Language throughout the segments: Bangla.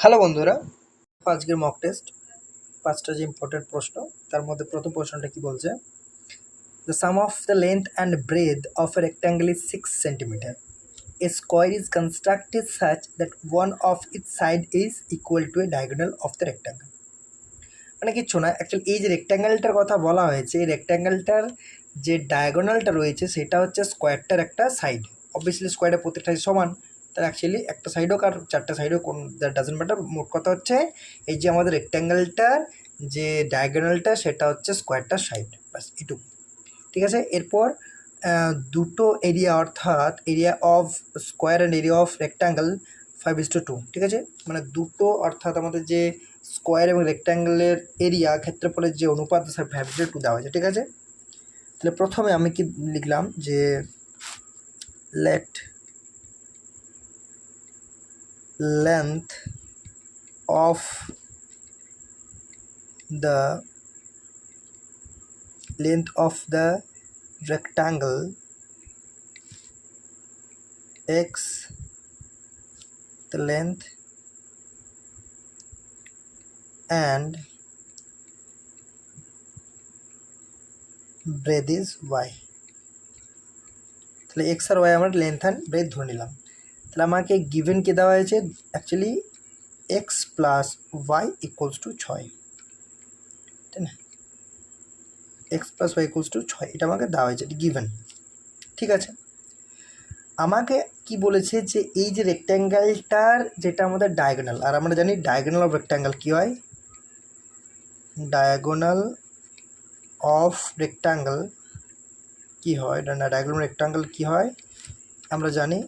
হ্যালো বন্ধুরা, আজকের মক টেস্ট 5টা যে ইম্পর্টেন্ট প্রশ্ন, তার মধ্যে প্রথম প্রশ্নটা কি বলছে? The sum of the length and breadth of a rectangle is 6 centimetre. A square is constructed such that one of its side is equal to a diagonal of the rectangle. মানে কিচ্ছু না, অ্যাকচুয়ালি এই যে রেক্ট্যাঙ্গেলটার কথা বলা হয়েছে, এই রেক্ট্যাঙ্গেলটার যে ডায়াগোনালটা রয়েছে সেটা হচ্ছে স্কোয়ারটার একটা সাইড। অবভিয়াসলি স্কোয়ারের প্রত্যেকটা সমান, তার অ্যাকচুয়ালি একটা সাইড হোক আর 4টা সাইড হোক, কোন দ্যাট ডাজেন্ট ম্যাটার। মোট কথা হচ্ছে এই যে আমাদের রেক্ট্যাঙ্গেলটার যে ডায়াগোনালটা সেটা হচ্ছে স্কোয়ারটার সাইড, ব্যাস এটুকু। ঠিক আছে, এরপর দুটো এরিয়া, অর্থাৎ area of square and area of rectangle 5:2। ঠিক আছে, মানে দুটো অর্থাৎ আমাদের যে স্কোয়ার এবং রেক্ট্যাঙ্গেলের এরিয়া ক্ষেত্রফলের যে অনুপাত 5:2 দেওয়া হয়েছে। ঠিক আছে, তাহলে প্রথমে আমি কি লিখলাম যে let length of the rectangle x, the length, and breadth is y। তাহলে এক্স আর ওয়াই আমরা লেন্থ অ্যান্ড ব্রেথ ধরে নিলাম। তাহলে আমাকে গিভেন কে দেওয়া হয়েছে actually x plus y equals to 6, তাই না? X plus y equals to 6 এটা আমাকে দেওয়া হয়েছে, এটা গিভেন। ঠিক আছে, আমাকে কি বলেছে যে এই যে রেক্ট্যাঙ্গেলটার যেটা আমাদের ডায়াগোনাল, আর আমরা জানি ডায়াগোনাল অফ রেক্ট্যাঙ্গেল কী হয়? ডায়াগোনাল অফ রেক্ট্যাঙ্গেল কী হয়? ডায়াগোনাল রেক্ট্যাঙ্গেল কী হয় আমরা জানি,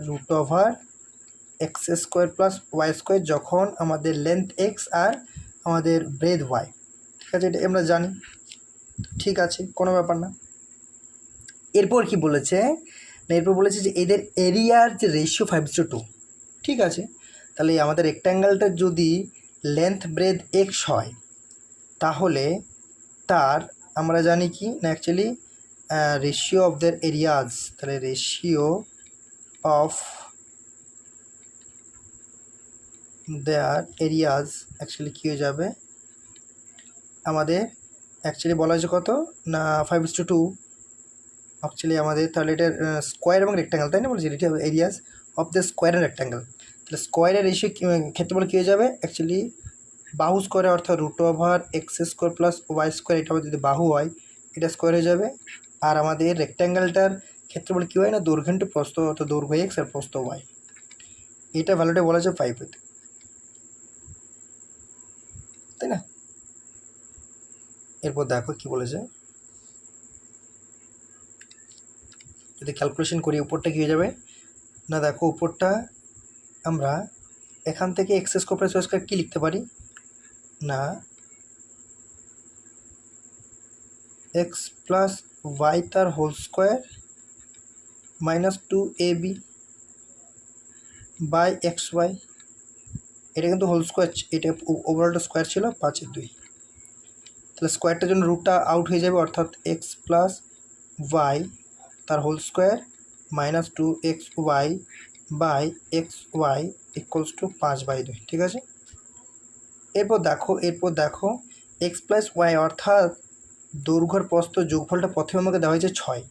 root over x square plus y square, যখন আমাদের লেন্থ এক্স আর আমাদের ব্রেথ ওয়াই। ঠিক আছে, এটা আমরা জানি। ঠিক আছে, কোনো ব্যাপার না। এরপর কি বলেছে না, এরপর বলেছে যে এদের এরিয়ার যে রেশিও 5:2। ঠিক আছে, তাহলে আমাদের রেক্ট্যাঙ্গেলটা যদি লেন্থ ব্রেথ এক্স হয়, তাহলে তার আমরা জানি কি না actually ratio of their areas, তাহলে ratio of their areas actually কী হয়ে যাবে আমাদের, অ্যাকচুয়ালি বলা হয়েছে কত না 5:2 অ্যাকচুয়ালি আমাদের। তাহলে এটা স্কোয়ার এবং রেক্ট্যাঙ্গেল, তাই না বলেছি? Areas of the square and rectangle. তাহলে স্কোয়ারের রেশিও ক্ষেত্রফল কী হয়ে যাবে অ্যাকচুয়ালি বাহু স্কোয়ারে, অর্থাৎ root over x square plus y square, এটা যদি বাহু হয় এটা স্কোয়ার হয়ে যাবে। আর আমাদের রেক্ট্যাঙ্গেলটার ক্ষেত্রফল কী হয় না দৈর্ঘ্য ইন্টু প্রস্থ, অর্থাৎ দৈর্ঘ্য এক্স আর প্রস্থ ওয়াই। এটা ভ্যালুটা বলা যায় 5 হতে, তাই না? এরপর দেখো কি বলেছে, যদি ক্যালকুলেশন করি উপরটা কী হয়ে যাবে না, দেখো উপরটা আমরা এখান থেকে x square plus y square কী লিখতে পারি না, এক্স প্লাস ওয়াই তার whole square minus 2ab by x y. এটা কিন্তু হোল স্কোয়ার, এটা ওভারঅলটা স্কোয়ার ছিল 5/2। তাহলে স্কোয়ারটার জন্য রুটটা আউট হয়ে যাবে, অর্থাৎ এক্স প্লাস ওয়াই তার whole square minus 2xy by x y equals to 5/2। ঠিক আছে, এরপর দেখো এক্স প্লাস ওয়াই অর্থাৎ দৈর্ঘ্যের প্রস্থ যোগফলটা প্রথমে আমাকে দেওয়া হয়েছে 6।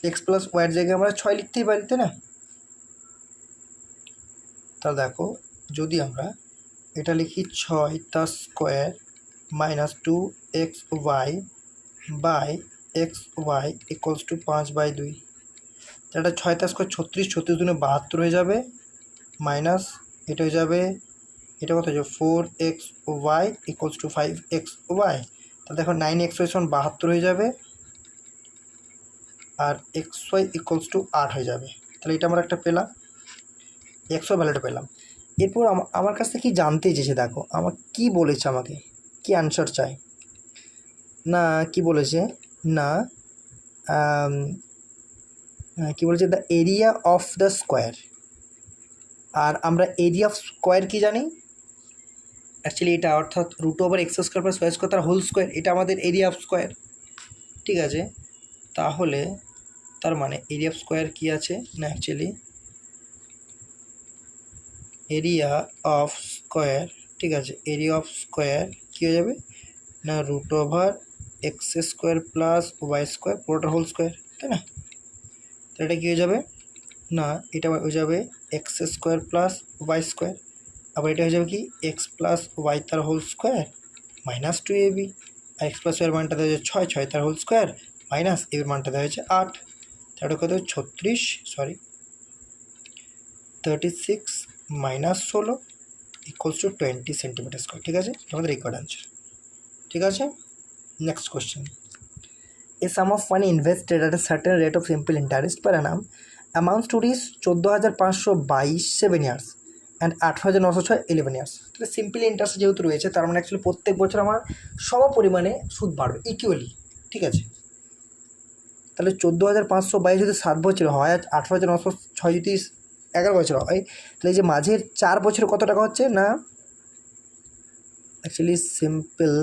এক্স প্লাস ওয়াইয়ের জায়গায় আমরা 6 লিখতেই পারি, তাই না? তাহলে দেখো যদি আমরা এটা লিখি 6 তার square minus 2xy by x y equals to 5/2। এটা 6 তার স্কোয়ার 36, 36 দুনে 72 হয়ে যাবে, মাইনাস এটা হয়ে যাবে, এটা কত হয়ে যাবে 4xy ইকুয়ালস টু 5xy। তাহলে দেখো 9xy সমান 72 হয়ে যাবে, আর xy ইকুয়ালস টু 8 হয়ে যাবে। তাহলে এটা আমরা একটা পেলাম, xy ভ্যালুটা পেলাম। এরপর আমার কাছ থেকে কি জানতে চেয়েছে, দেখো আমার কি বলেছে, আমাকে কি অ্যান্সার চাই না, কি বলেছে না কি বলেছে the area of the square. আর আমরা এরিয়া অফ স্কোয়ার কি জানি অ্যাকচুয়ালি এটা, অর্থাৎ root over x square plus y square তার হোল স্কোয়ার, এটা আমাদের এরিয়া অফ স্কোয়ার। ঠিক আছে, তাহলে তার মানে এরিয়া অফ স্কোয়ার কী আছে না অ্যাকচুয়ালি এরিয়া অফ স্কোয়ার, ঠিক আছে, এরিয়া অফ স্কোয়ার কী হয়ে যাবে না root over x square plus y square পুরোটা হোল স্কোয়ার, তাই না? তাহলে এটা কী হয়ে যাবে না এটা হয়ে যাবে x square plus y square, আবার এটা হয়ে যাবে কি এক্স প্লাস ওয়াই তার হোল স্কোয়ার মাইনাস 2ab, আর এক্স প্লাস ওয়াইয়ের মানটা দেওয়া হয়েছে 6 তার হোল স্কোয়ার মাইনাস এর মানটা দেওয়া হয়েছে 8, তাহলে কত 36 minus 16 equals to 20 centimetre square, ঠিক আছে? আমাদের রেকর্ড আনসার, ঠিক আছে? Next question, a sum of money invested at a certain rate of simple interest per annum amounts to reach 14,522 7 years and 18,906 11 years। তাহলে সিম্পল ইন্টারেস্ট যেহেতু রয়েছে তার মানে অ্যাকচুয়ালি প্রত্যেক বছর আমার সম পরিমাণে সুদ বাড়বে ইকুয়ালি, ঠিক আছে? তাহলে 14,522 যদি 7 বছর হয়, 18,906 যদি 11 বছর হয়, তাহলে এই যে মাঝের 4 বছরে কত টাকা হচ্ছে না actually simple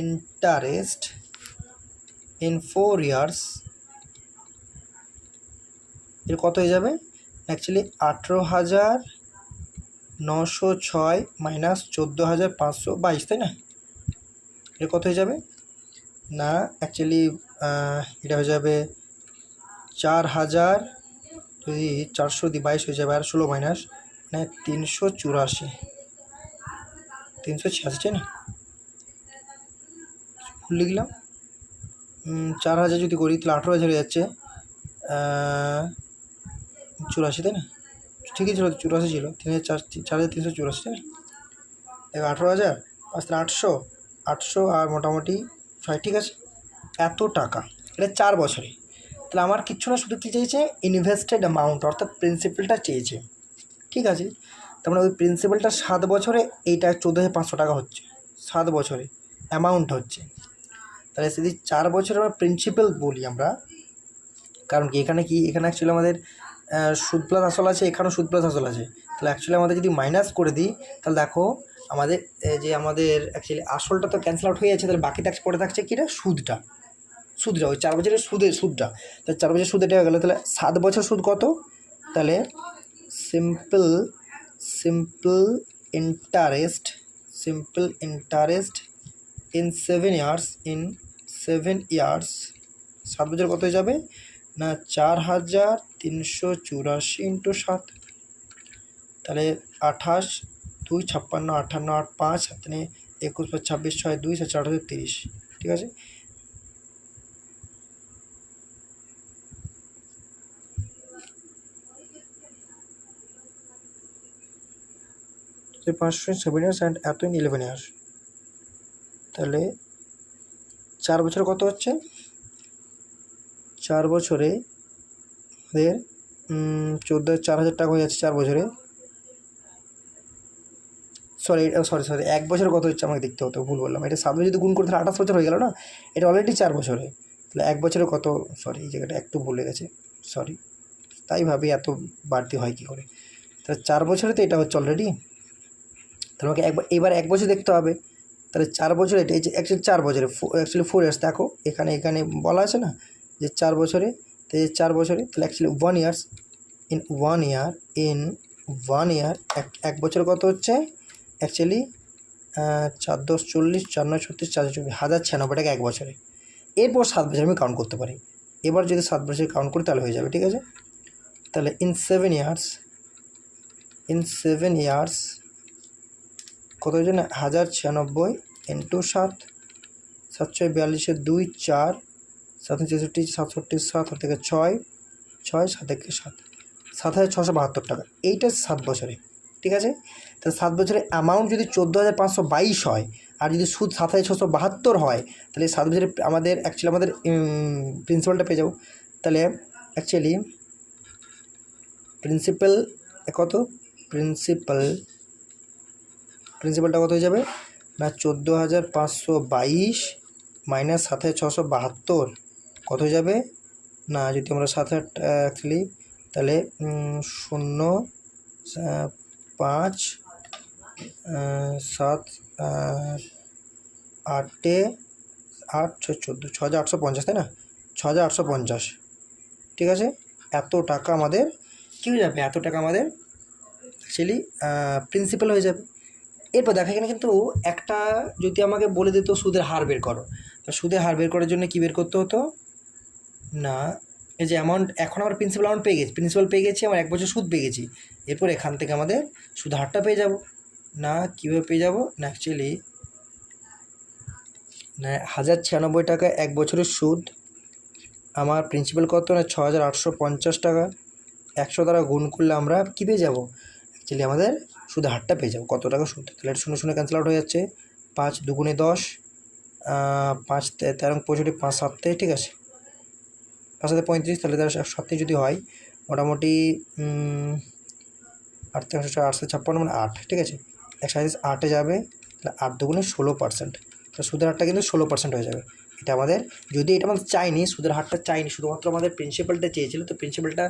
interest in 4 years এর কত হয়ে যাবে অ্যাকচুয়ালি 18,906 মাইনাস 14,522, তাই না? এর কত হয়ে যাবে না অ্যাকচুয়ালি এটা হয়ে যাবে 4,000 যদি 400 দিয়ে 22 হয়ে যাবে আর 16 মাইনাস মানে 386, তাই না? ভুল লিখলাম, 4,000 যদি করি তাহলে 18,000 হয়ে যাচ্ছে 84, তাই না? ঠিকই ছিল 84 ছিল, 4,384, তাই না? দেখো 18,000 পাঁচ 800 আর মোটামুটি 6, ঠিক আছে? এত টাকা এটা 4 বছরে, তাহলে আমার কিচ্ছু না, শুধু কী চেয়েছে ইনভেস্টেড অ্যামাউন্ট অর্থাৎ প্রিন্সিপালটা চেয়েছে, ঠিক আছে? তার মানে ওই প্রিন্সিপালটা 7 বছরে এইটা 14,500 টাকা হচ্ছে 7 বছরে অ্যামাউন্ট হচ্ছে। তাহলে যদি 4 বছরের আমরা প্রিন্সিপাল বলি আমরা, কারণ কি এখানে অ্যাকচুয়ালি আমাদের সুদ প্লাস আসল আছে, এখানেও সুদ প্লাস আসল আছে, তাহলে অ্যাকচুয়ালি আমাদের যদি মাইনাস করে দিই তাহলে দেখো আমাদের আমাদের অ্যাকচুয়ালি আসলটা তো ক্যান্সেল আউট হয়ে যাচ্ছে, তাহলে বাকি পড়ে থাকছে কিটা সুদটা ওই 4 বছরের সুদটা, তাহলে 4 বছরের সুদ এটা হয়ে গেলো। তাহলে 7 বছর সুদ কত, তাহলে সিম্পল ইন্টারেস্ট in 7 years 7 বছর কত হয়ে যাবে না 4,384 ইন্টু 7, তাহলে 28 2 56 58 8 5 7 21 26 6 2 7 30, ঠিক আছে? পাঁচশো 7 years অ্যান্ড এত ইন 11 years, তাহলে 4 বছরে কত হচ্ছে 4 বছরে আমাদের 4,000 টাকা হয়ে যাচ্ছে 4 বছরে, সরি 1 বছরে কত হচ্ছে আমাকে দেখতে হতো, ভুল বললাম, এটা 7 যদি গুণ করতে 28 বছর হয়ে গেল না, এটা অলরেডি 4 বছরে, তাহলে 1 বছরে কত, সরি এই জায়গাটা একটু ভুলে গেছে, সরি, তাই ভাবি এত বাড়তি হয় কী করে, তাহলে 4 বছরে তো এটা হচ্ছে অলরেডি, তাহলে আমাকে এবার 1 বছর দেখতে হবে, তাহলে 4 বছরে এটা অ্যাকচুয়ালি 4 বছরে অ্যাকচুয়ালি 4 ইয়ার্স, দেখো এখানে বলা আছে না যে 4 বছরে, তো এই 4 বছরে তাহলে অ্যাকচুয়ালি 1 ইয়ার্স ইন 1 ইয়ার 1 বছর কত হচ্ছে অ্যাকচুয়ালি 4 10 40 4 9 36 4 24 1,096 টাকা 1 বছরে। এরপর 7 বছর আমি কাউন্ট করতে পারি, এবার যদি 7 বছর কাউন্ট করি তাহলে হয়ে যাবে, ঠিক আছে? তাহলে ইন 7 ইয়ার্স কত হয়েছে না 1,096 ইন্টু 7, 742 2 4 7 63 67 7 থেকে 6 7 থেকে 7 7,672 টাকা, এইটা 7 বছরে, ঠিক আছে? তাহলে 7 বছরে অ্যামাউন্ট যদি 14,522 হয় আর যদি সুদ 7,672 হয়, তাহলে 7 বছরে আমাদের অ্যাকচুয়ালি আমাদের প্রিন্সিপালটা পেয়ে যাবো। তাহলে অ্যাকচুয়ালি প্রিন্সিপাল কত, প্রিন্সিপালটা কত হয়ে যাবে না 14,522 মাইনাস 7,672 কত হয়ে যাবে না, যদি আমরা 7 অ্যাকচুয়ালি তাহলে 0 5 7 8 8 14 6,850, তাই না? 6,850, ঠিক আছে? এত টাকা আমাদের কী হয়ে যাবে, এত টাকা আমাদের অ্যাকচুয়ালি প্রিন্সিপাল হয়ে যাবে। এরপর দেখো এখানে কিন্তু একটা যদি আমাকে বলে দিত সুদের হার বের করো, তো সুদের হার বের করার জন্য কী বের করতে হতো না, এই যে অ্যামাউন্ট এখন আমরা প্রিন্সিপাল অ্যামাউন্ট পেয়ে গেছি, প্রিন্সিপাল পেয়ে গেছি, আমার 1 বছর সুদ পেয়ে গেছি, এরপর এখান থেকে আমাদের সুদ হারটা পেয়ে যাব না। কীভাবে পেয়ে যাব না, অ্যাকচুয়ালি না 1096 টাকা 1 বছরের সুদ, আমার প্রিন্সিপাল কত না 6850 টাকা, 100 দ্বারা গুণ করলে আমরা কী পেয়ে যাব, অ্যাকচুয়ালি আমাদের সুদের হারটা পেয়ে যাবো কত টাকা সুদ। তাহলে এটা 0 0 ক্যান্সেল আউট হয়ে যাচ্ছে, 5 2 10, 5 13 65, 5 7, ঠিক আছে, 5 7 35, তাহলে তার 7 যদি হয় মোটামুটি 8 856 মানে 8, ঠিক আছে, 128 যাবে, তাহলে 8 2 16%, তাহলে সুদের হারটা কিন্তু 16% হয়ে যাবে। এটা আমাদের, যদি এটা আমাদের চাইনি, সুদের হারটা চাইনি, শুধুমাত্র আমাদের প্রিন্সিপালটা চেয়েছিল, তো প্রিন্সিপালটা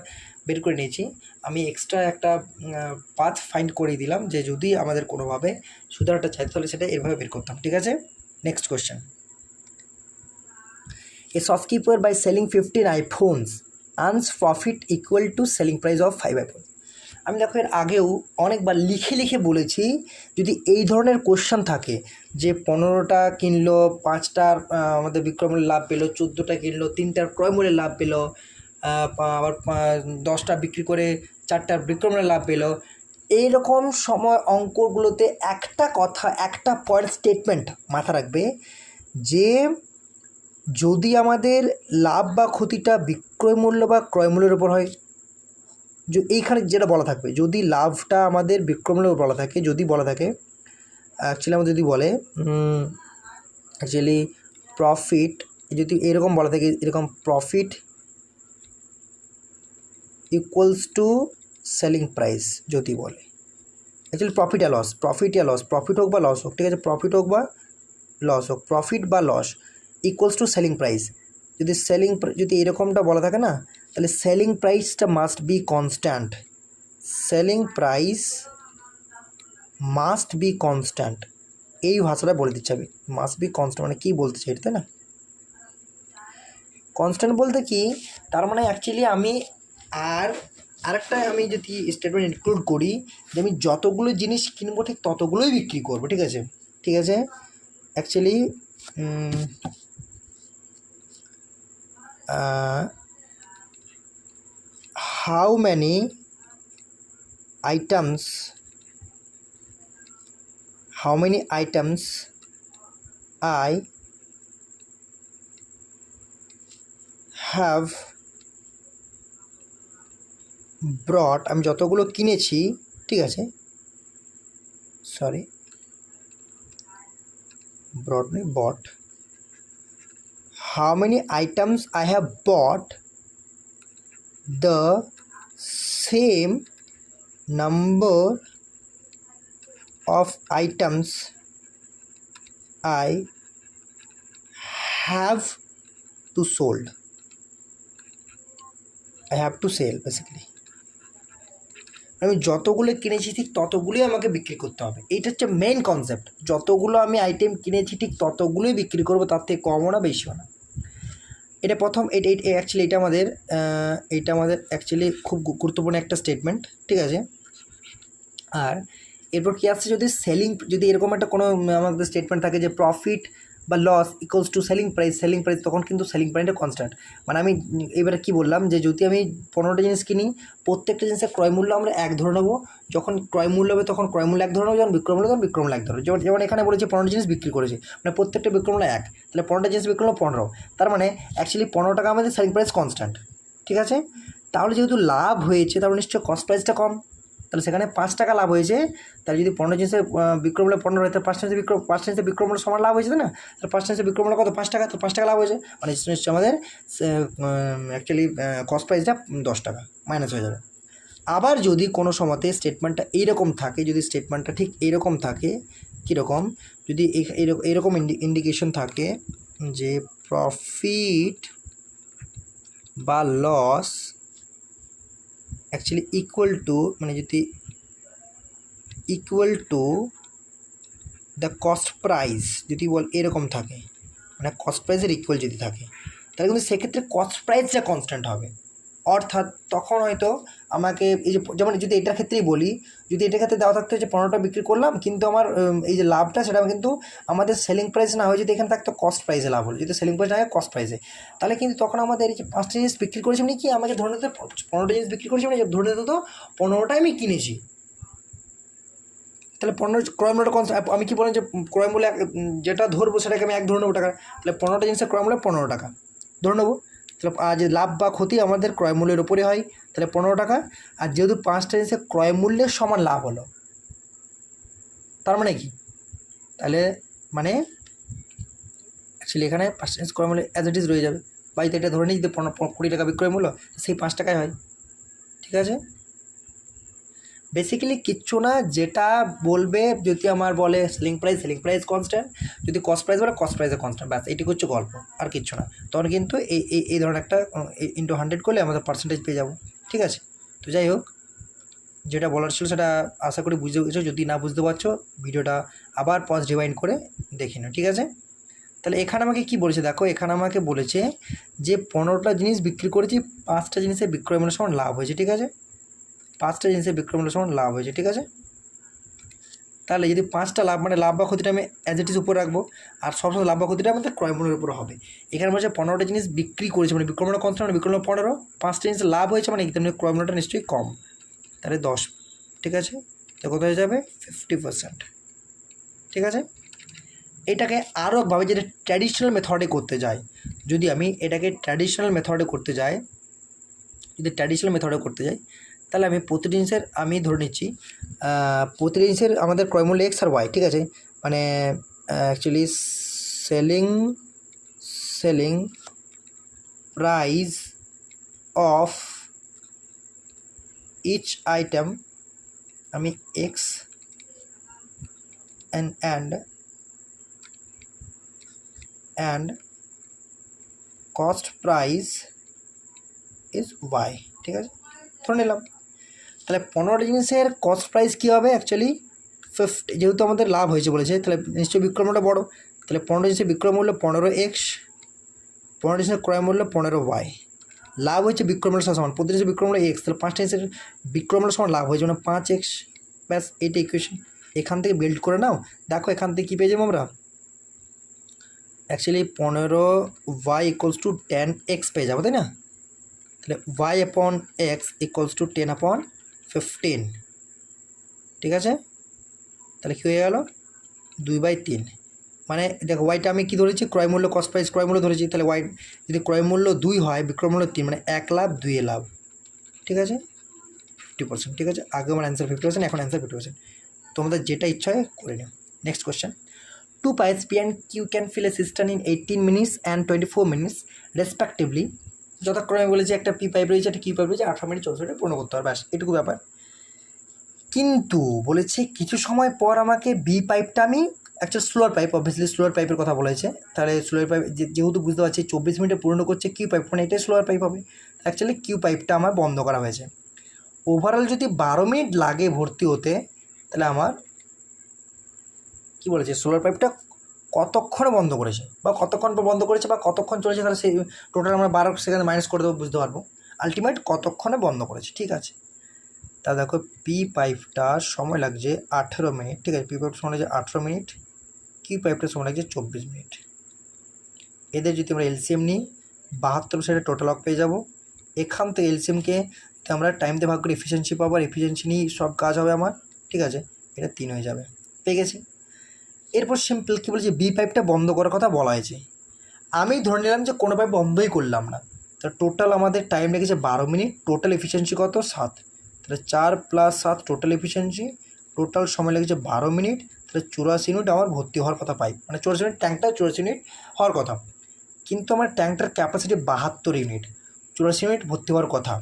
বের করে নিয়েছি। আমি এক্সট্রা একটা পাথ ফাইন্ড করে দিলাম যে যদি আমাদের কোনোভাবে সুদের হারটা চাইতো তাহলে সেটা এভাবে বের করতাম, ঠিক আছে। Next question, a shopkeeper by selling 15 iPhones earns profit equal to selling price of 5 iPhones। আমি দেখো এর আগেও অনেকবার লিখে লিখে বলেছি, যদি এই ধরনের কোশ্চেন থাকে যে 15টা কিনলো, 5টার আমাদের বিক্রয়মূল্যে লাভ পেলো, 14টা কিনলো, 3টার ক্রয়মূল্যে লাভ পেলো, আবার 10টা বিক্রি করে 4টার বিক্রয়মূল্যে লাভ পেলো, এইরকম সময় অঙ্কগুলোতে একটা কথা, একটা পয়েন্ট স্টেটমেন্ট মাথা রাখবে যে যদি আমাদের লাভ বা ক্ষতিটা বিক্রয় মূল্য বা ক্রয় মূল্যের উপর হয়, যে এইখানে যেটা বলা থাকবে, যদি লাভটা আমাদের বিক্রয় মূল্যের উপর বলা থাকে, যদি বলা থাকে অ্যাকচুয়ালি আমাদের যদি বলে অ্যাকচুয়ালি প্রফিট, যদি এরকম বলা থাকে, এরকম profit equals to selling price যদি বলে, অ্যাকচুয়ালি প্রফিট আর লস, প্রফিট হোক বা লস হোক, ঠিক আছে, প্রফিট হোক বা লস হোক, প্রফিট বা loss equals to selling price, যদি যদি এরকমটা বলা থাকে না, তাহলে সেলিং প্রাইসটা must be constant, selling price must be constant, এই ভাষাটা বলে দিচ্ছে আমি, মাস্ট বি কনস্ট্যান্ট মানে কী বলতে চাই, তাই না, কনস্ট্যান্ট বলতে কি, তার মানে অ্যাকচুয়ালি আমি আরেকটা আমি যদি স্টেটমেন্ট ইনক্লুড করি যে আমি যতগুলো জিনিস কিনবো ঠিক ততগুলোই বিক্রি করবো, ঠিক আছে, ঠিক আছে, actually how many items I have brought, আমি যতগুলো কিনেছি, ঠিক আছে, সরি brought নয় bought, how many items I have bought the same number of items I have to sold, I have to sell basically, আমি যতগুলো কিনেছি ঠিক ততগুলোই আমাকে বিক্রি করতে হবে, এইটা হচ্ছে মেইন কনসেপ্ট, যতগুলো আমি আইটেম কিনেছি ঠিক ততগুলোই বিক্রি করবো, তার থেকে কমও না বেশিও না। এটা প্রথম, এটা অ্যাকচুয়ালি এটা আমাদের অ্যাকচুয়ালি খুব গুরুত্বপূর্ণ একটা স্টেটমেন্ট, ঠিক আছে। আর এরপর কী আসছে, যদি এরকম একটা কোনো আমাদের স্টেটমেন্ট থাকে যে প্রফিট বা loss equals to selling price, তখন কিন্তু সেলিং প্রাইসটা কনস্ট্যান্ট, মানে আমি এবারে কী বললাম যে যদি আমি 15টা জিনিস কিনি, প্রত্যেকটা জিনিসের ক্রয় মূল্য আমরা এক ধরে নেবো, যখন ক্রয় মূল্য হবে তখন ক্রয় মূল্য এক ধরে নেবো, যখন বিক্রয় মূল্য তখন বিক্রয় মূল্য এক ধরো, যেমন এখানে বলেছে 15টা জিনিস বিক্রি করেছে, মানে প্রত্যেকটা বিক্রয় মূল্য এক, তাহলে 15টা জিনিস বিক্রয় মূল্য 15, তার মানে অ্যাকচুয়ালি 15 টাকা আমাদের সেলিং প্রাইস কনস্ট্যান্ট, ঠিক আছে। তাহলে যেহেতু লাভ হয়েছে তাহলে নিশ্চয়ই কস্ট প্রাইসটা কম, তাহলে সেখানে 5 টাকা লাভ হয়েছে, তাহলে যদি 15 জিনিসের বিক্রয় মূল্য 15 হয়, তাহলে 5 জিনিসের বিক্রয় মূল্য সমান লাভ হয়েছে, না, তাহলে 5 জিনিসের বিক্রয় মূল্য কত, 5 টাকা, তো 5 টাকা লাভ হয়েছে, মানে নিশ্চয়ই আমাদের অ্যাকচুয়ালি কস্ট প্রাইসটা 10 টাকা মাইনাস হয়ে যাবে। আবার যদি কোনো সময়তে স্টেটমেন্টটা এইরকম থাকে, যদি স্টেটমেন্টটা ঠিক এইরকম থাকে, কীরকম, যদি এইরকম ইন্ডিকেশন থাকে যে প্রফিট বা লস অ্যাকচুয়ালি ইকুয়াল টু, মানে যদি equal to the cost price যদি এরকম থাকে, মানে কস্ট প্রাইসের ইকুয়াল যদি থাকে, তাহলে কিন্তু সেক্ষেত্রে কস্ট প্রাইসটা কনস্ট্যান্ট হবে, অর্থাৎ তখন হয়তো আমাকে এই যে যেমন যদি এটার ক্ষেত্রেই বলি, যদি এটার ক্ষেত্রে দেওয়া থাকতো যে 15টা বিক্রি করলাম, কিন্তু আমার এই যে লাভটা সেটা কিন্তু আমাদের সেলিং প্রাইস না হয়ে যদি এখানে থাকতো কস্ট প্রাইসে লাভ হলো, যদি সেলিং প্রাইস না হয় কস্ট প্রাইসে, তাহলে কিন্তু তখন আমাদের এই যে 5টা জিনিস বিক্রি করেছি মানে কি, আমাকে ধরে নিতে 15টা জিনিস বিক্রি করেছি মানে ধরে নিতে তো 15টাই আমি কিনেছি। তাহলে 15 ক্রয় মূল্যটা আমি কি বলেন যে ক্রয় মূল্য যেটা ধরবো সেটাকে আমি 1 ধরে নেবো টাকা, তাহলে 15টা জিনিসের ক্রয় মূল্য 15 টাকা ধরে নেবো। তাহলে যে লাভ বা ক্ষতি আমাদের ক্রয় মূল্যের ওপরে হয়, তাহলে 15 টাকা। আর যেহেতু 5টা জিনিসের ক্রয় মূল্যের সমান লাভ হলো, তার মানে কি, তাহলে মানে অ্যাকচুয়ালি এখানে 5টা জিনিস ক্রয় মূল্য অ্যাজ ইট ইজ রয়ে যাবে, বাড়িতে এটা ধরে নিই যদি 20 টাকা বিক্রয় মূল্য, সেই 5 টাকায় হয়। ঠিক আছে, বেসিক্যালি কিচ্ছু না, যেটা বলবে যদি আমার বলে সেলিং প্রাইস কনস্ট্যান্ট, যদি কস্ট প্রাইস বলে কস্ট প্রাইসে কনস্ট্যান্ট, ব্যাস এইটুকু হচ্ছে গল্প, আর কিচ্ছু না। তখন কিন্তু এই ধরনের একটা ইন্টু 100 করলে আমাদের পার্সেন্টেজ পেয়ে যাবো। ঠিক আছে, তো যাই হোক, যেটা বলার ছিল সেটা আশা করি বুঝতে পেরেছো। যদি না বুঝতে পারছো ভিডিওটা আবার পজ রিওয়াইন্ড করে দেখে নাও। ঠিক আছে, তাহলে এখানে আমাকে কি বলেছে দেখো, এখানে আমাকে বলেছে যে 15টা জিনিস বিক্রি করেছি, 5টা জিনিসের বিক্রয় মূল্য সমান লাভ হয়েছে। ঠিক আছে, 5টা জিনিসের বিক্রয় মূল্য সমান লাভ হয়েছে। ঠিক আছে, তাহলে যদি 5টা লাভ মানে লাভ বা ক্ষতিটা আমি অ্যাজ ইট ইজ উপরে রাখবো, আর সবসময় লাভ বা ক্ষতিটা আমাদের ক্রয় মূল্যের উপরে হবে। এখানে বলছে 15টা জিনিস বিক্রি করেছে মানে বিক্রয় মূল্য কনস্ট্যান্ট, মানে বিক্রয় মূল্য 15, 5টা জিনিস লাভ হয়েছে মানে তেমনি ক্রয় মূল্যটা নিশ্চয়ই কম, তাহলে 10। ঠিক আছে, তো কত হয়ে যাবে 50%। ঠিক আছে, এটাকে আরও একভাবে যেটা ট্র্যাডিশনাল মেথডে করতে যাই, যদি আমি এটাকে ট্র্যাডিশনাল মেথডে করতে যাই, তাহলে আমি প্রতি জিনিসের আমি ধরে নিচ্ছি প্রতি জিনিসের আমাদের ক্রয়মূল্য এক্স আর ওয়াই। ঠিক আছে, মানে actually selling price of each item আমি x and cost price is y. ঠিক আছে, ধরে নিলাম। তাহলে 15টা জিনিসের কস্ট প্রাইস কী হবে অ্যাকচুয়ালি 50, যেহেতু আমাদের লাভ হয়েছে বলেছে তাহলে নিশ্চয়ই বিক্রয় মূল্য বড়ো, তাহলে 15টা জিনিসের বিক্রয় মূল্য 15x, 15টা জিনিসের ক্রয় মূল্য 15y, লাভ হয়েছে বিক্রয় মূল্য সমান, প্রতি জিনিসের বিক্রয় মূল্য এক্স, তাহলে 5টা জিনিসের বিক্রয় মূল্য সমান লাভ হয়েছে মানে 5x, ব্যাস এইটা ইকুয়েশন। এখান থেকে বিল্ড করে নাও, দেখো এখান থেকে কী পেয়ে যাবো আমরা, অ্যাকচুয়ালি 15y = 10x পেয়ে যাবো, তাই না? তাহলে y/x = 10/15। ঠিক আছে, তাহলে কী হয়ে গেল 2/3। মানে দেখো ওয়াইটা আমি কী ধরেছি, ক্রয় মূল্য কস্ট প্রাইস ক্রয় মূল্য ধরেছি, তাহলে ওয়াই যদি ক্রয় মূল্য 2 হয় বিক্রয় মূল্য 3 মানে 1 লাভ 2 লাভ। ঠিক আছে, 50%। ঠিক আছে, আগে আমার অ্যান্সার 50%, এখন অ্যান্সার 50%, তোমাদের যেটা ইচ্ছা হয় করে নিও। Next question, 2 pipes P and Q can fill a cistern in 18 minutes and 24 minutes respectively। যথাক্রমে বলেছি একটা পি পাইপ রয়েছে, একটা কিউ পাইপ রয়েছে, 18 মিনিট 24 মিনিটে পূর্ণ করতে হবে, ব্যাস এটুকু ব্যাপার। কিন্তু বলেছে কিছু সময় পর আমাকে বি পাইপটা আমি একটা স্লোয়ার পাইপ, অবভিয়াসলি স্লোয়ার পাইপের কথা বলেছে, তাহলে স্লোয়ার পাইপ যেহেতু বুঝতে পারছি 24 মিনিটে পূর্ণ করছে কিউ পাইপ, মানে এটাই স্লোয়ার পাইপ হবে। অ্যাকচুয়ালি কিউ পাইপটা আমার বন্ধ করা হয়েছে। ওভারঅল যদি 12 মিনিট লাগে ভর্তি হতে, তাহলে আমার কী বলেছে সোলার পাইপটা কতক্ষণে বন্ধ করেছে বা কতক্ষণ পর বন্ধ করেছে বা কতক্ষণ চলেছে, তাহলে সেই টোটাল আমরা 12 সেকেন্ড মাইনাস করে দেবো, বুঝতে পারবো আলটিমেট কতক্ষণে বন্ধ করেছে। ঠিক আছে, তা দেখো পি পাইপটার সময় লাগছে 18 মিনিট। ঠিক আছে, পি পাইপটার সময় লাগছে 18 মিনিট, কিউ পাইপটার সময় লাগছে 24 মিনিট। এদের যদি আমরা এলসিএম নিই 72 সাইডে টোটাল ওয়ার্ক পেয়ে যাবো। এখান থেকে এলসিএমকে আমরা টাইম দিয়ে ভাগ করে এফিসিয়েন্সি পাবো, আর এফিসিয়েন্সি নিয়ে সব কাজ হবে আমার। ঠিক আছে, এটা 3 হয়ে যাবে, পেয়ে গেছি। এরপর সিম্পল কী বলছি, বি পাইপটা বন্ধ করার কথা বলা হয়েছে, আমি ধরে নিলাম যে কোনো পাইপ বন্ধই করলাম না, তা টোটাল আমাদের টাইম লেগেছে 12 মিনিট, টোটাল এফিসিয়েন্সি কত 7, তাহলে 4 + 7 টোটাল এফিসিয়েন্সি, টোটাল সময় লেগেছে 12 মিনিট, তাহলে 84 মিনিট আমার ভর্তি হওয়ার কথা পাইপ, মানে 84 মিনিট ট্যাঙ্কটা 84 মিনিট হওয়ার কথা, কিন্তু আমার ট্যাঙ্কটার ক্যাপাসিটি 72 ইউনিট, 84 মিনিট ভর্তি হওয়ার কথা।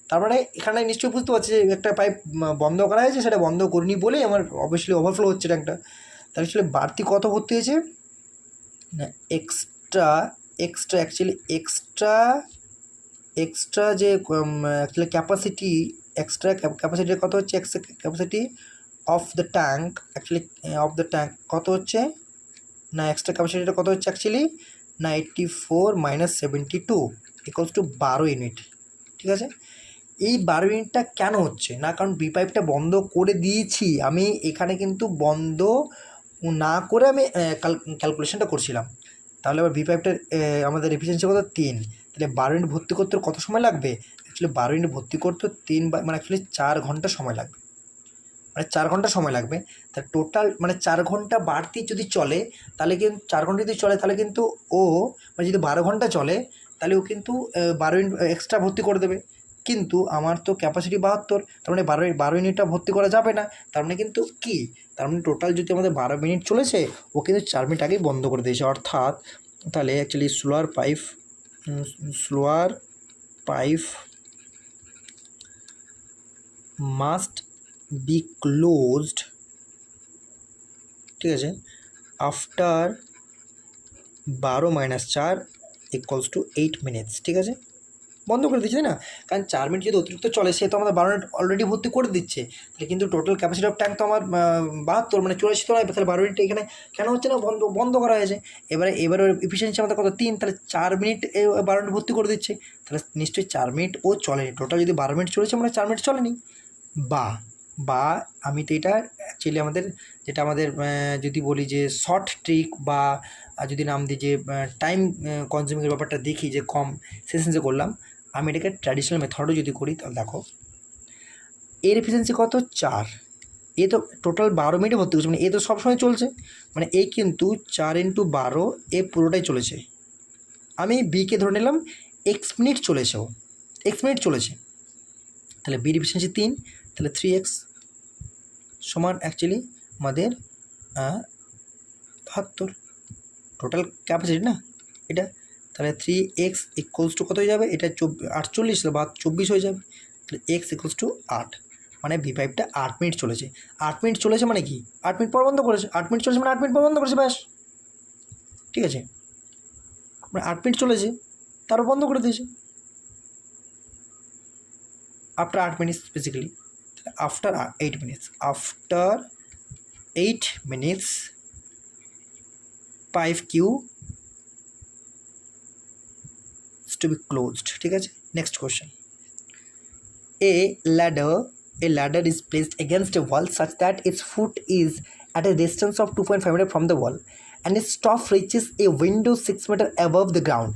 তার মানে এখানে নিশ্চয়ই বুঝতে পারছি যে একটা পাইপ বন্ধ করা হয়েছে, সেটা বন্ধ করিনি বলেই আমার অবভিয়াসলি ওভারফ্লো হচ্ছে ট্যাঙ্কটা। তাহলে অ্যাকচুয়ালি বাড়তি কত ভর্তি হয়েছে না, এক্সট্রা অ্যাকচুয়ালি এক্সট্রা যে অ্যাকচুয়ালি ক্যাপাসিটি, এক্সট্রা ক্যাপাসিটির কত হচ্ছে, capacity of the tank, actually of the tank কত হচ্ছে না, এক্সট্রা ক্যাপাসিটিটা কত হচ্ছে অ্যাকচুয়ালি 94 - 72 = 12 ইউনিট। ঠিক আছে। এই 12 মিনিটটা কেন হচ্ছে না, কারণ বি পাইপটা বন্ধ করে দিয়েছি আমি, এখানে কিন্তু বন্ধ না করে আমি ক্যালকুলেশনটা করছিলাম। তাহলে আবার বি পাইপটার আমাদের এফিসিয়েন্সি কত 3, তাহলে 12 মিনিট ভর্তি করতে কত সময় লাগবে, অ্যাকচুয়ালি 12 মিনিট ভর্তি করতে 3 মানে অ্যাকচুয়ালি 4 ঘন্টা সময় লাগবে, মানে 4 ঘন্টা সময় লাগবে। তাহলে টোটাল মানে 4 ঘন্টা বাড়তি যদি চলে, তাহলে কিন্তু 4 ঘন্টা যদি চলে তাহলে কিন্তু ও মানে যদি 12 ঘন্টা চলে তাহলে ও কিন্তু 12 মিনিট এক্সট্রা ভর্তি করে দেবে। কিন্তু আমার তো ক্যাপাসিটি 72, তার মানে 12 মিনিটটা ভর্তি করা যাবে না। তার মানে কিন্তু কি, তার মানে টোটাল যদি আমাদের 12 মিনিট চলেছে, ও কিন্তু 4 মিনিট আগেই বন্ধ করে দিয়েছে। অর্থাৎ তাহলে actually slower pipe must be closed, ঠিক আছে, আফটার 12 - 4 = 8 মিনিটস, ঠিক আছে, বন্ধ করে দিচ্ছে না। কারণ 4 মিনিট যদি অতিরিক্ত চলে, সে তো আমাদের 12 মিনিট অলরেডি ভর্তি করে দিচ্ছে, তাহলে কিন্তু টোটাল ক্যাপাসিটি অফ ট্যাঙ্ক তো আমার 72 মানে 84 তো নয়, তাহলে 12 মিনিট এখানে কেন হচ্ছে না, বন্ধ করা হয়েছে। এবারে এফিসিয়েন্সি আমাদের কত 3, তাহলে 4 মিনিট 12 মিনিট ভর্তি করে দিচ্ছে, তাহলে নিশ্চয়ই 4 মিনিট ও চলেনি। টোটাল যদি 12 মিনিট চলেছে মানে 4 মিনিট চলেনি। বা আমি তো এটা অ্যাকচুয়ালি আমাদের যেটা আমাদের যদি বলি যে শর্ট ট্রিক, বা যদি নাম দিই যে টাইম কনজিউমিংয়ের ব্যাপারটা দেখি যে কম সেশনসে করলাম, আমি এটাকে ট্র্যাডিশনাল মেথডও যদি করি, তাহলে দেখো এর এফিসিয়েন্সি কত 4, এ তো টোটাল 12 মিনিটে ভর্তি করছে, মানে এ তো সবসময় চলছে, মানে এ কিন্তু 4 × 12 এ পুরোটাই চলেছে। আমি বিকে ধরে নিলাম এক্স মিনিট চলেছে, ও এক্স মিনিট চলেছে, তাহলে বির এফিসিয়েন্সি 3, তাহলে 3x সমান অ্যাকচুয়ালি আমাদের 72 টোটাল ক্যাপাসিটি না এটা। তাহলে 3x = কত হয়ে যাবে, এটা 48 বা 24 হয়ে যাবে, তাহলে x = 8, মানে ভি পাইপটা 8 মিনিট চলেছে। 8 মিনিট চলেছে মানে কি, 8 মিনিট পর বন্ধ করেছে, 8 মিনিট চলেছে মানে 8 মিনিট পর বন্ধ করেছে, ব্যাস, ঠিক আছে, মানে 8 মিনিট চলেছে তারপর বন্ধ করে দিয়েছে after 8 minutes basically. After 8 minutes, after 8 minutes pipe Q to be closed, ঠিক আছে। Next question, a ladder is placed against a wall such that its foot is at a distance of 2.5 meter from the wall and its top reaches a window 6 meter above the ground।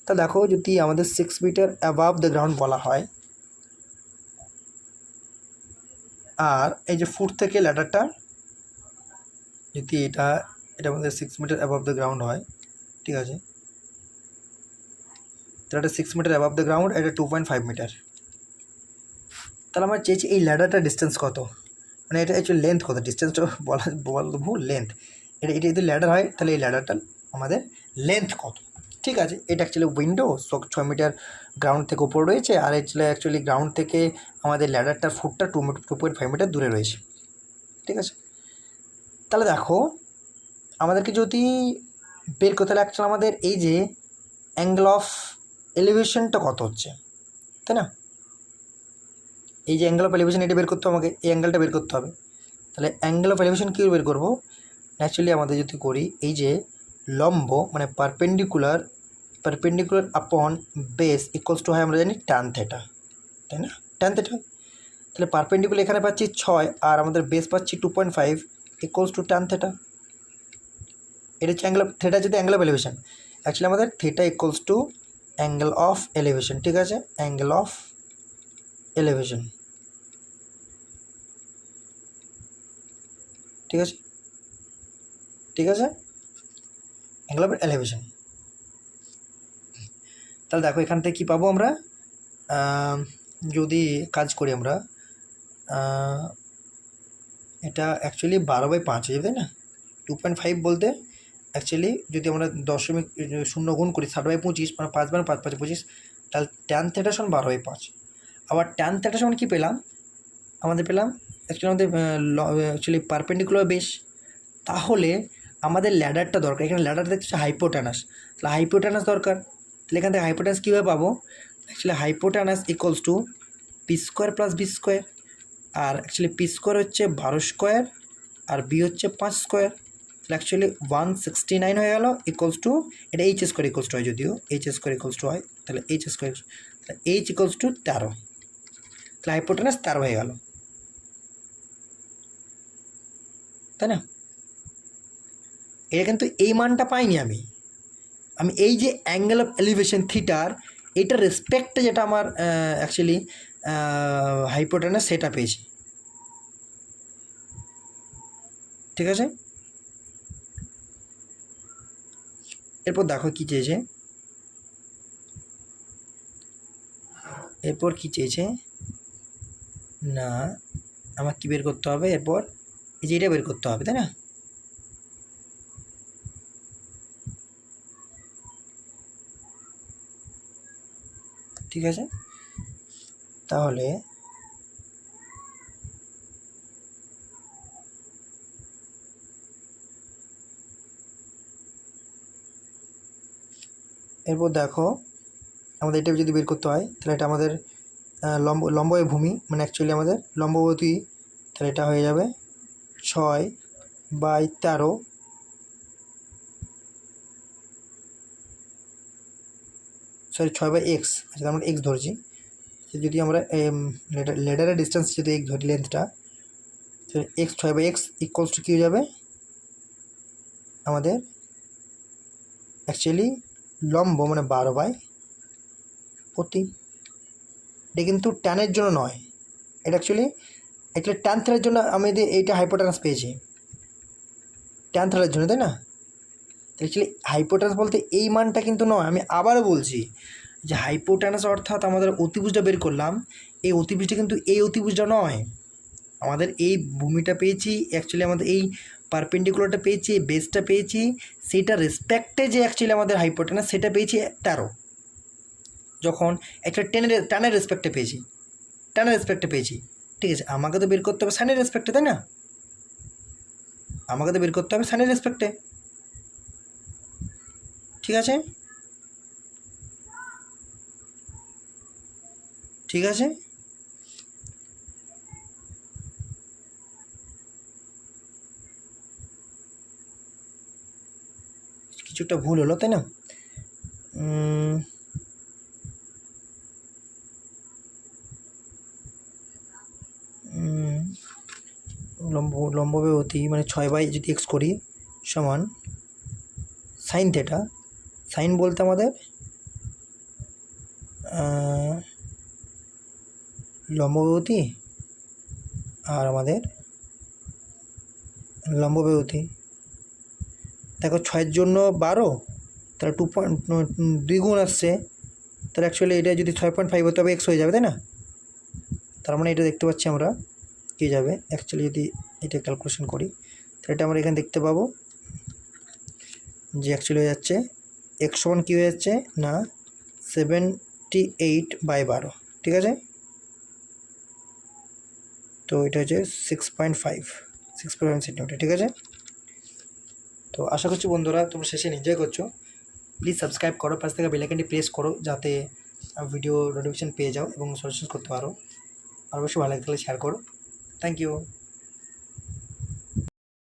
তা দেখো যদি আমাদের 6 মিটার অ্যাবাভ দ্য গ্রাউন্ড বলা হয়, আর এই যে ফুট থেকে ল্যাডারটা যদি এটা আমাদের 6 মিটার অ্যাবাভ দ্য গ্রাউন্ড হয়, ঠিক আছে, তাহলে এটা 6 মিটার অ্যাবাভ দ্য গ্রাউন্ড, এটা 2.5 মিটার। তাহলে আমরা চেয়েছি এই ল্যাডারটার ডিস্টেন্স কত, মানে এটা অ্যাকচুয়ালি লেন্থ কত, ডিস্টেন্সটা বলা ভুল, লেন্থ, এটা যদি ল্যাডার হয় তাহলে এই ল্যাডারটা আমাদের লেন্থ কত, ঠিক আছে। এটা অ্যাকচুয়ালি উইন্ডো 6 মিটার গ্রাউন্ড থেকে উপর রয়েছে, আর অ্যাকচুয়ালি গ্রাউন্ড থেকে আমাদের ল্যাডারটার ফুটটা 2.5 মিটার দূরে রয়েছে, ঠিক আছে। তাহলে দেখো আমাদেরকে যদি বের করতে হলে অ্যাকচুয়ালি আমাদের এই যে অ্যাঙ্গেল অফ এলিভেশনটা কত হচ্ছে, তাই না, এই যে অ্যাঙ্গেল অফ এলিভেশন এটা বের করতে হবে আমাকে, এই অ্যাঙ্গেলটা বের করতে হবে। তাহলে অ্যাঙ্গেল অফ এলিভেশন কী বের করবো, ন্যাচুরালি আমাদের যদি করি এই যে লম্ব মানে পারপেন্ডিকুলার আপন বেস = হয় আমরা জানি ট্যান থেটা, তাই না, ট্যান থেটা। তাহলে পারপেন্ডিকুলার এখানে পাচ্ছি 6 আর আমাদের বেস পাচ্ছি 2.5 = ট্যান থেটা। এটা হচ্ছে অ্যাঙ্গেল অফ থেটা, যদি অ্যাঙ্গেল অফ এলিভেশন, অ্যাকচুয়ালি আমাদের থেটা = অ্যাঙ্গেল অফ এলিভেশন, ঠিক আছে, অ্যাঙ্গেল অফ এলিভেশন, ঠিক আছে, অ্যাঙ্গেল অফ এলিভেশন। তাহলে দেখো এখান থেকে কী পাবো আমরা, যদি কাজ করি আমরা, এটা অ্যাকচুয়ালি 12/5 হয়ে যাবে, তাই না, 2.5 বলতে অ্যাকচুয়ালি যদি আমরা 0.0 গুণ করি 7/25 মানে 5 × 5 = 25, তাহলে ট্যান থেটা সমান 12/5। আবার ট্যান থেটা সমান কী পেলাম, আমাদের পেলাম অ্যাকচুয়ালি আমাদের অ্যাকচুয়ালি পারপেন্ডিকুলার বেস। তাহলে আমাদের ল্যাডারটা দরকার, এখানে ল্যাডার দেখছে হাইপোটেনাস, তাহলে হাইপোটেনাস দরকার, তাহলে এখান থেকে হাইপোটেনাস কীভাবে পাবো, অ্যাকচুয়ালি হাইপোটেনাস = p² + b², আর অ্যাকচুয়ালি p² হচ্ছে 12² আর b হচ্ছে 5², তাহলে অ্যাকচুয়ালি 169 হয়ে গেল, এটা h² হয়, যদিও h² হয়, তাহলে h², এইচ ইকুয়ালস টু 13, তাহলে হাইপোটেনাস 13 হয়ে গেল, তাই না? এটা কিন্তু এই মানটা পাইনি আমি এই যে অ্যাঙ্গেল অফ এলিভেশন থিটার এটার রেসপেক্টে যেটা আমার অ্যাকচুয়ালি হাইপোটেনাস সেটা পেয়েছি, ঠিক আছে? এরপর দেখো কি চেয়েছে, এরপর কি চেয়েছে না আমার কি বের করতে হবে, এরপর এই যে এটা বের করতে হবে, তাই না? ঠিক আছে, তাহলে এরপর দেখো আমাদের এটা যদি বের করতে হয় তাহলে এটা আমাদের লম্বয় ভূমি মানে অ্যাকচুয়ালি আমাদের লম্ববতী, তাহলে এটা হয়ে যাবে 6/13, সরি 6/x, আচ্ছা আমরা এক্স ধরছি, যদি আমরা লেডারের ডিস্টেন্স যদি এক্স ধরি লেন্থটা, তাহলে এক্স 6/x ইকুয়ালস টু কী হয়ে যাবে আমাদের অ্যাকচুয়ালি লম্ব মানে 12/প্রতি। এটা কিন্তু ট্যানের জন্য নয়, এটা অ্যাকচুয়ালি ট্যান থ্রেডের জন্য আমি এইটা হাইপোটেনাস পেয়েছি, ট্যান থ্রেডের জন্য, তাই না? অ্যাকচুয়ালি হাইপোটেনাস বলতে এই মানটা কিন্তু নয়, আমি আবারও বলছি যে হাইপোটেনাস অর্থাৎ আমাদের অতিভুজটা বের করলাম, এই অতিভুজটা কিন্তু এই অতিভুজটা নয়, আমাদের এই ভূমিটা পেয়েছি অ্যাকচুয়ালি আমাদের এই পারপেন্ডিকুলারটা পেয়েছি, বেসটা পেয়েছি, সেটা রেসপেক্টে যে অ্যাকচুয়ালি আমাদের হাইপোটেনাস সেটা পেয়েছি 13, যখন একটা টানের রেসপেক্টে পেয়েছি, ঠিক আছে? আমাকে তো বের করতে হবে সাইনের রেসপেক্টে, তাই না? আমাকে তো বের করতে হবে সাইনের রেসপেক্টে, ঠিক আছে? ঠিক আছে, কিছুটা ভুল হলো, তাই না? লম্বব্যবধি মানে 6 যদি এক্স করি সমান সাইন থেটা, সাইন বলতে আমাদের লম্বব্যবধি আর আমাদের লম্বব্যবধি, দেখো 6-এর জন্য 12, তাহলে 2 গুণ আসছে, তাহলে অ্যাকচুয়ালি এটা যদি 6.5 হতে হবে এক্স হয়ে যাবে, তাই না? তার মানে এটা দেখতে পাচ্ছি আমরা কী যাবে অ্যাকচুয়ালি যদি এটা ক্যালকুলেশন করি, তাহলে এটা আমরা এখানে দেখতে পাবো যে অ্যাকচুয়ালি হয়ে যাচ্ছে এক্স সমান কী হয়ে যাচ্ছে না 78/12, ঠিক আছে? তো এটা হচ্ছে 6.5 সেন্টিমিটার, ঠিক আছে? তো আশা করছি বন্ধুরা তোমরা সেশন এনজয় করছো, প্লিজ সাবস্ক্রাইব করো, পাশ থেকে বেল আইকনটি প্রেস করো যাতে ভিডিও নোটিফিকেশন পেয়ে যাও এবং সলিউশন করতে পারো, আর অবশ্যই ভালো লাগলে শেয়ার করো। Thank you.